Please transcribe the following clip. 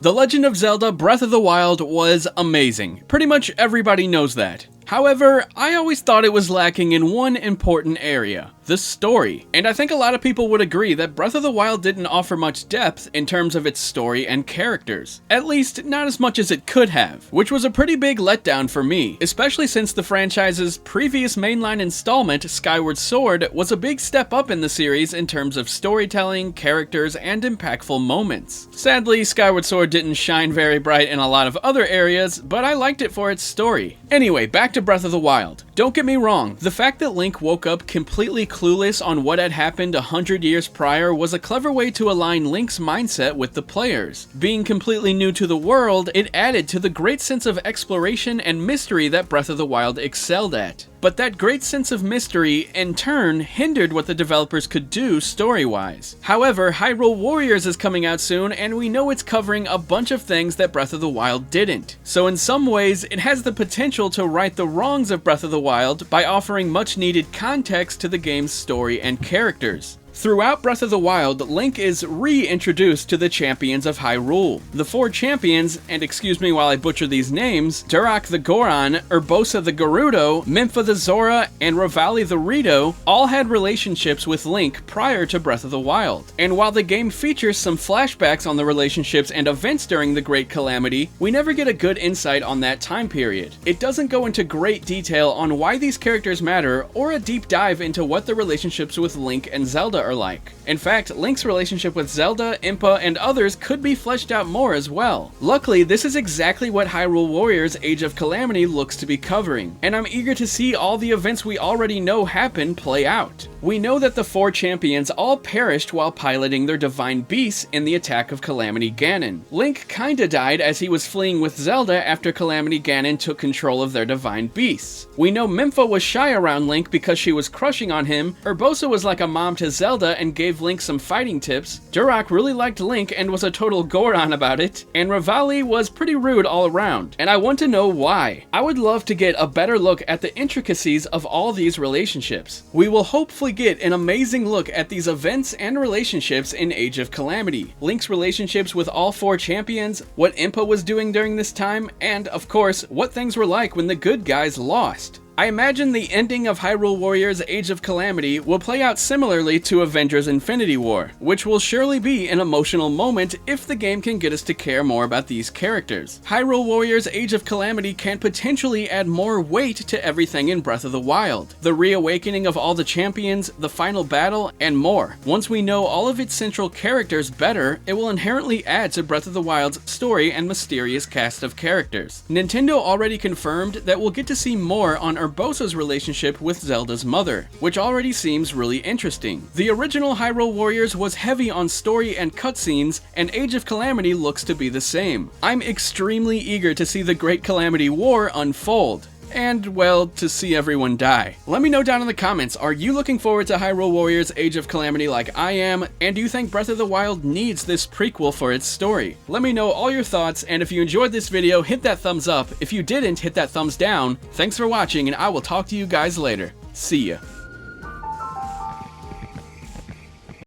The Legend of Zelda Breath of the Wild was amazing. Pretty much everybody knows that. However, I always thought it was lacking in one important area, the story. And I think a lot of people would agree that Breath of the Wild didn't offer much depth in terms of its story and characters. At least, not as much as it could have, which was a pretty big letdown for me, especially since the franchise's previous mainline installment, Skyward Sword, was a big step up in the series in terms of storytelling, characters, and impactful moments. Sadly, Skyward Sword didn't shine very bright in a lot of other areas, but I liked it for its story. Anyway, back to Breath of the Wild. Don't get me wrong, the fact that Link woke up completely clueless on what had happened 100 years prior was a clever way to align Link's mindset with the players. Being completely new to the world, it added to the great sense of exploration and mystery that Breath of the Wild excelled at. But that great sense of mystery, in turn, hindered what the developers could do story-wise. However, Hyrule Warriors is coming out soon, and we know it's covering a bunch of things that Breath of the Wild didn't. So in some ways, it has the potential to right the wrongs of Breath of the Wild by offering much-needed context to the game's story and characters. Throughout Breath of the Wild, Link is reintroduced to the champions of Hyrule. The 4 champions, and excuse me while I butcher these names, Durak the Goron, Urbosa the Gerudo, Minfa the Zora, and Revali the Rito, all had relationships with Link prior to Breath of the Wild. And while the game features some flashbacks on the relationships and events during the Great Calamity, we never get a good insight on that time period. It doesn't go into great detail on why these characters matter, or a deep dive into what the relationships with Link and Zelda are like. In fact, Link's relationship with Zelda, Impa, and others could be fleshed out more as well. Luckily, this is exactly what Hyrule Warriors Age of Calamity looks to be covering, and I'm eager to see all the events we already know happen play out. We know that the 4 champions all perished while piloting their divine beasts in the attack of Calamity Ganon. Link kinda died as he was fleeing with Zelda after Calamity Ganon took control of their divine beasts. We know Minfa was shy around Link because she was crushing on him, Urbosa was like a mom to Zelda and gave Link some fighting tips, Durak really liked Link and was a total Goron about it, and Revali was pretty rude all around. And I want to know why. I would love to get a better look at the intricacies of all these relationships. We will hopefully get an amazing look at these events and relationships in Age of Calamity, Link's relationships with all 4 champions, what Impa was doing during this time, and of course, what things were like when the good guys lost. I imagine the ending of Hyrule Warriors Age of Calamity will play out similarly to Avengers Infinity War, which will surely be an emotional moment if the game can get us to care more about these characters. Hyrule Warriors Age of Calamity can potentially add more weight to everything in Breath of the Wild, the reawakening of all the champions, the final battle, and more. Once we know all of its central characters better, it will inherently add to Breath of the Wild's story and mysterious cast of characters. Nintendo already confirmed that we'll get to see more on Urbosa's relationship with Zelda's mother, which already seems really interesting. The original Hyrule Warriors was heavy on story and cutscenes, and Age of Calamity looks to be the same. I'm extremely eager to see the Great Calamity War unfold. And, well, to see everyone die. Let me know down in the comments, are you looking forward to Hyrule Warriors Age of Calamity like I am, and do you think Breath of the Wild needs this prequel for its story? Let me know all your thoughts, and if you enjoyed this video, hit that thumbs up. If you didn't, hit that thumbs down. Thanks for watching, and I will talk to you guys later. See ya.